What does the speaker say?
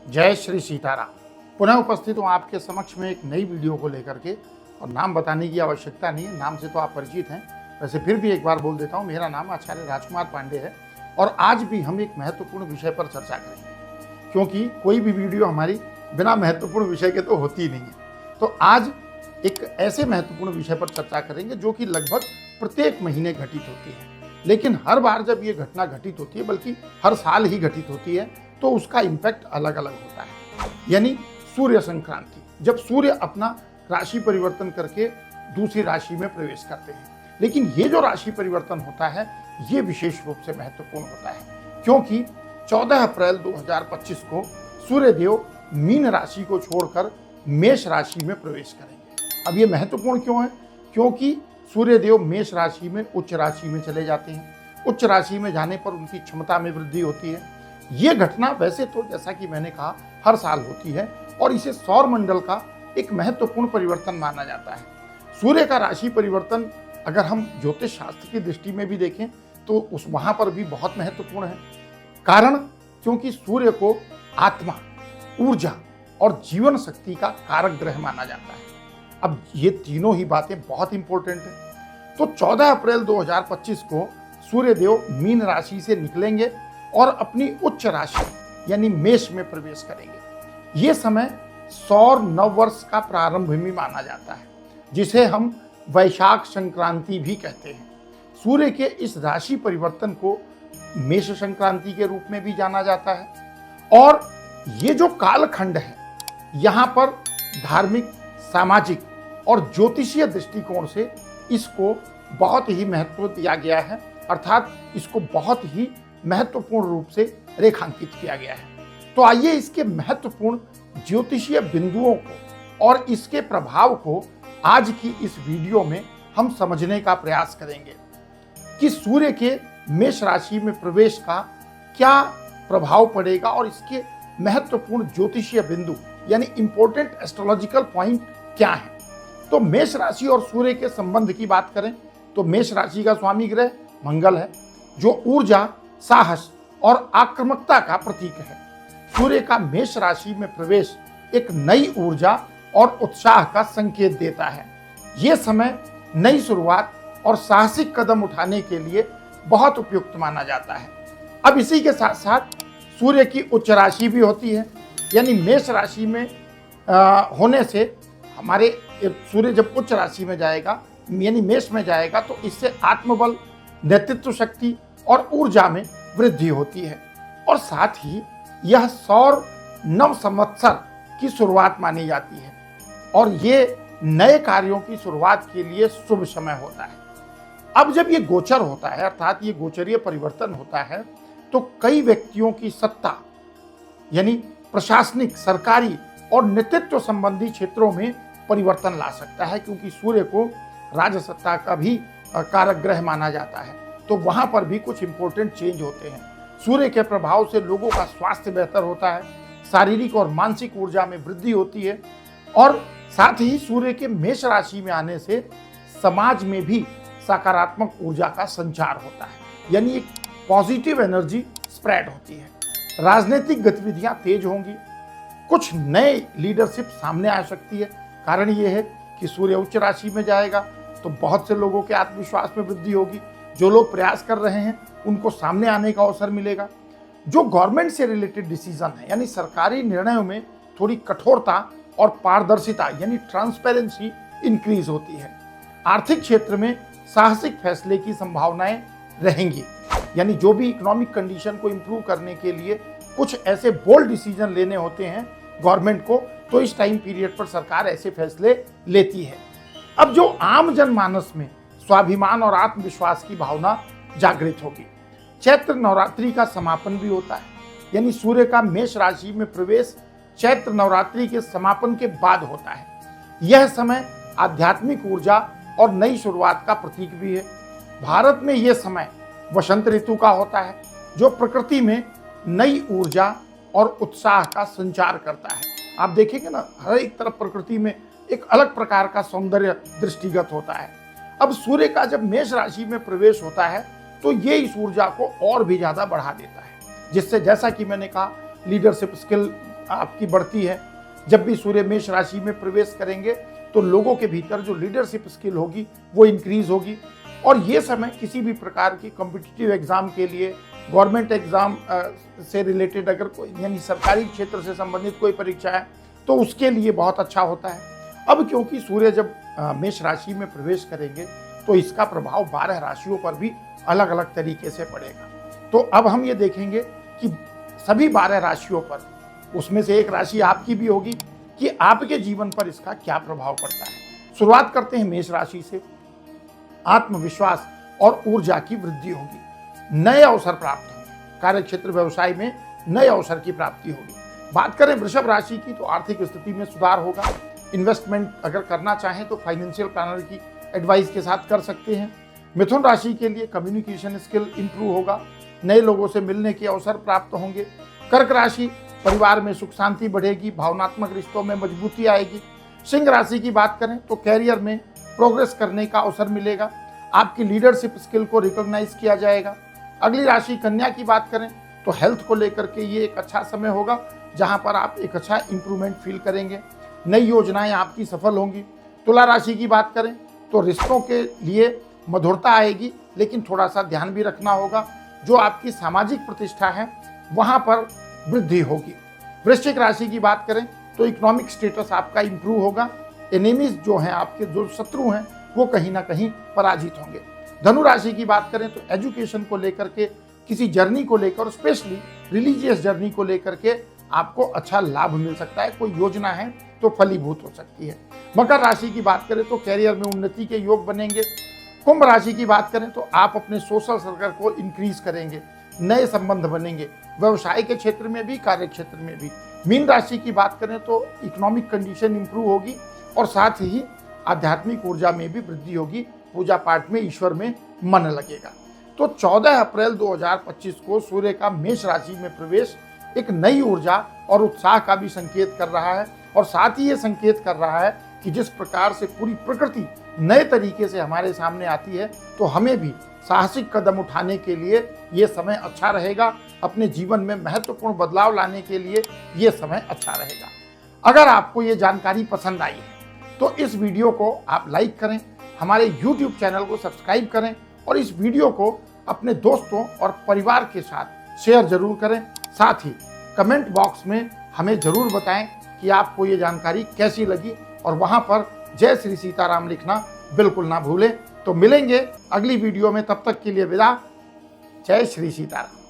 जय श्री सीताराम। पुनः उपस्थित हूँ आपके समक्ष में एक नई वीडियो को लेकर के। और नाम बताने की आवश्यकता नहीं है, नाम से तो आप परिचित हैं। वैसे फिर भी एक बार बोल देता हूँ, मेरा नाम आचार्य राजकुमार पांडे है और आज भी हम एक महत्वपूर्ण विषय पर चर्चा करेंगे, क्योंकि कोई भी वीडियो हमारी बिना महत्वपूर्ण विषय के तो होती नहीं है। तो आज एक ऐसे महत्वपूर्ण विषय पर चर्चा करेंगे जो कि लगभग प्रत्येक महीने घटित होती है, लेकिन हर बार जब ये घटना घटित होती है, बल्कि हर साल ही घटित होती है, तो उसका इम्पैक्ट अलग अलग होता है। यानी सूर्य संक्रांति, जब सूर्य अपना राशि परिवर्तन करके दूसरी राशि में प्रवेश करते हैं। लेकिन ये जो राशि परिवर्तन होता है ये विशेष रूप से महत्वपूर्ण होता है, क्योंकि 14 अप्रैल 2025 को सूर्य देव मीन राशि को छोड़कर मेष राशि में प्रवेश करेंगे। अब ये महत्वपूर्ण क्यों है? क्योंकि सूर्य देव मेष राशि में उच्च राशि में चले जाते हैं। उच्च राशि में जाने पर उनकी क्षमता में वृद्धि होती है। ये घटना वैसे तो जैसा कि मैंने कहा हर साल होती है और इसे सौर मंडल का एक महत्वपूर्ण परिवर्तन माना जाता है। सूर्य का राशि परिवर्तन अगर हम ज्योतिष शास्त्र की दृष्टि में भी देखें तो उस वहाँ पर भी बहुत महत्वपूर्ण है। कारण क्योंकि सूर्य को आत्मा, ऊर्जा और जीवन शक्ति का कारक ग्रह माना जाता है। अब ये तीनों ही बातें बहुत इंपॉर्टेंट हैं। तो 14 अप्रैल 2025 को सूर्य देव मीन राशि से निकलेंगे और अपनी उच्च राशि यानी मेष में प्रवेश करेंगे। ये समय सौर नववर्ष का प्रारंभ भी माना जाता है, जिसे हम वैशाख संक्रांति भी कहते हैं। सूर्य के इस राशि परिवर्तन को मेष संक्रांति के रूप में भी जाना जाता है। और ये जो कालखंड है, यहाँ पर धार्मिक, सामाजिक और ज्योतिषीय दृष्टिकोण से इसको बहुत ही महत्व दिया गया है, अर्थात इसको बहुत ही महत्वपूर्ण रूप से रेखांकित किया गया है। तो आइए इसके महत्वपूर्ण ज्योतिषीय बिंदुओं को और इसके प्रभाव को आज की इस वीडियो में हम समझने का प्रयास करेंगे कि सूर्य के मेष राशि में प्रवेश का क्या प्रभाव पड़ेगा और इसके महत्वपूर्ण ज्योतिषीय बिंदु यानी इंपॉर्टेंट एस्ट्रोलॉजिकल पॉइंट क्या है। तो मेष राशि और सूर्य के संबंध की बात करें तो मेष राशि का स्वामी ग्रह मंगल है, जो ऊर्जा, साहस और आक्रामकता का प्रतीक है। सूर्य का मेष राशि में प्रवेश एक नई ऊर्जा और उत्साह का संकेत देता है। ये समय नई शुरुआत और साहसिक कदम उठाने के लिए बहुत उपयुक्त माना जाता है। अब इसी के साथ साथ सूर्य की उच्च राशि भी होती है, यानी मेष राशि में होने से हमारे सूर्य जब उच्च राशि में जाएगा यानी मेष में जाएगा तो इससे आत्मबल, नेतृत्व शक्ति और ऊर्जा में वृद्धि होती है। और साथ ही यह सौर नव संवत्सर की शुरुआत मानी जाती है और ये नए कार्यों की शुरुआत के लिए शुभ समय होता है। अब जब ये गोचर होता है, अर्थात ये गोचरीय परिवर्तन होता है, तो कई व्यक्तियों की सत्ता यानी प्रशासनिक, सरकारी और नेतृत्व संबंधी क्षेत्रों में परिवर्तन ला सकता है, क्योंकि सूर्य को राजसत्ता का भी कारक ग्रह माना जाता है। तो वहाँ पर भी कुछ इंपॉर्टेंट चेंज होते हैं। सूर्य के प्रभाव से लोगों का स्वास्थ्य बेहतर होता है, शारीरिक और मानसिक ऊर्जा में वृद्धि होती है और साथ ही सूर्य के मेष राशि में आने से समाज में भी सकारात्मक ऊर्जा का संचार होता है, यानी एक पॉजिटिव एनर्जी स्प्रेड होती है। राजनीतिक गतिविधियां तेज होंगी, कुछ नए लीडरशिप सामने आ सकती है। कारण ये है कि सूर्य उच्च राशि में जाएगा तो बहुत से लोगों के आत्मविश्वास में वृद्धि होगी। जो लोग प्रयास कर रहे हैं उनको सामने आने का अवसर मिलेगा। जो गवर्नमेंट से रिलेटेड डिसीजन है यानी सरकारी निर्णयों में थोड़ी कठोरता और पारदर्शिता यानी ट्रांसपेरेंसी इंक्रीज होती है। आर्थिक क्षेत्र में साहसिक फैसले की संभावनाएं रहेंगी, यानी जो भी इकोनॉमिक कंडीशन को इम्प्रूव करने के लिए कुछ ऐसे बोल्ड डिसीजन लेने होते हैं गवर्नमेंट को, तो इस टाइम पीरियड पर सरकार ऐसे फैसले लेती है। अब जो आम जनमानस में स्वाभिमान और आत्मविश्वास की भावना जागृत होगी। चैत्र नवरात्रि का समापन भी होता है, यानी सूर्य का मेष राशि में प्रवेश चैत्र नवरात्रि के समापन के बाद होता है। यह समय आध्यात्मिक ऊर्जा और नई शुरुआत का प्रतीक भी है। भारत में यह समय वसंत ऋतु का होता है, जो प्रकृति में नई ऊर्जा और उत्साह का संचार करता है। आप देखेंगे ना, हर एक तरफ प्रकृति में एक अलग प्रकार का सौंदर्य दृष्टिगत होता है। अब सूर्य का जब मेष राशि में प्रवेश होता है तो ये इस ऊर्जा को और भी ज़्यादा बढ़ा देता है, जिससे जैसा कि मैंने कहा लीडरशिप स्किल आपकी बढ़ती है। जब भी सूर्य मेष राशि में प्रवेश करेंगे तो लोगों के भीतर जो लीडरशिप स्किल होगी वो इंक्रीज होगी, और ये समय किसी भी प्रकार की कॉम्पिटिटिव एग्जाम के लिए, गवर्नमेंट एग्जाम से रिलेटेड अगर कोई यानी सरकारी क्षेत्र से संबंधित कोई परीक्षा है तो उसके लिए बहुत अच्छा होता है। अब क्योंकि सूर्य जब मेष राशि में प्रवेश करेंगे तो इसका प्रभाव 12 राशियों पर भी अलग अलग तरीके से पड़ेगा। तो अब हम ये देखेंगे कि सभी 12 राशियों पर, उसमें से एक राशि आपकी भी होगी, कि आपके जीवन पर इसका क्या प्रभाव पड़ता है। शुरुआत करते हैं मेष राशि से। आत्मविश्वास और ऊर्जा की वृद्धि होगी, नए अवसर प्राप्त होंगे, कार्यक्षेत्र व्यवसाय में नए अवसर की प्राप्ति होगी। बात करें वृषभ राशि की तो आर्थिक स्थिति में सुधार होगा। इन्वेस्टमेंट अगर करना चाहें तो फाइनेंशियल प्लानर की एडवाइस के साथ कर सकते हैं। मिथुन राशि के लिए कम्युनिकेशन स्किल इंप्रूव होगा, नए लोगों से मिलने के अवसर प्राप्त होंगे। कर्क राशि, परिवार में सुख शांति बढ़ेगी, भावनात्मक रिश्तों में मजबूती आएगी। सिंह राशि की बात करें तो कैरियर में प्रोग्रेस करने का अवसर मिलेगा, आपकी लीडरशिप स्किल को रिकॉग्नाइज किया जाएगा। अगली राशि कन्या की बात करें तो हेल्थ को लेकर के ये एक अच्छा समय होगा, जहां पर आप एक अच्छा इंप्रूवमेंट फील करेंगे, नई योजनाएं आपकी सफल होंगी। तुला राशि की बात करें तो रिश्तों के लिए मधुरता आएगी, लेकिन थोड़ा सा ध्यान भी रखना होगा, जो आपकी सामाजिक प्रतिष्ठा है वहां पर वृद्धि होगी। वृश्चिक राशि की बात करें तो इकोनॉमिक स्टेटस आपका इंप्रूव होगा, एनिमीज जो हैं, आपके जो शत्रु हैं, वो कहीं ना कहीं पराजित होंगे। धनु राशि की बात करें तो एजुकेशन को लेकर के, किसी जर्नी को लेकर, स्पेशली रिलीजियस जर्नी को लेकर के आपको अच्छा लाभ मिल सकता है, कोई योजना है तो फलीभूत हो सकती है। मकर राशि की बात करें तो कैरियर में उन्नति के योग बनेंगे। कुंभ राशि की बात करें तो आप अपने सोशल सर्कल को इंक्रीज करेंगे, नए संबंध बनेंगे, व्यवसाय के क्षेत्र में भी, कार्य क्षेत्र में भी। मीन राशि की बात करें तो इकोनॉमिक कंडीशन इंप्रूव होगी, और साथ ही आध्यात्मिक ऊर्जा में भी वृद्धि होगी, पूजा पाठ में, ईश्वर में मन लगेगा। तो 14 अप्रैल 2025 को सूर्य का मेष राशि में प्रवेश एक नई ऊर्जा और उत्साह का भी संकेत कर रहा है, और साथ ही ये संकेत कर रहा है कि जिस प्रकार से पूरी प्रकृति नए तरीके से हमारे सामने आती है, तो हमें भी साहसिक कदम उठाने के लिए ये समय अच्छा रहेगा, अपने जीवन में महत्वपूर्ण बदलाव लाने के लिए ये समय अच्छा रहेगा। अगर आपको ये जानकारी पसंद आई है तो इस वीडियो को आप लाइक करें, हमारे YouTube चैनल को सब्सक्राइब करें, और इस वीडियो को अपने दोस्तों और परिवार के साथ शेयर जरूर करें। साथ ही कमेंट बॉक्स में हमें जरूर बताएं कि आपको ये जानकारी कैसी लगी, और वहां पर जय श्री सीताराम लिखना बिल्कुल ना भूलें। तो मिलेंगे अगली वीडियो में, तब तक के लिए विदा। जय श्री सीताराम।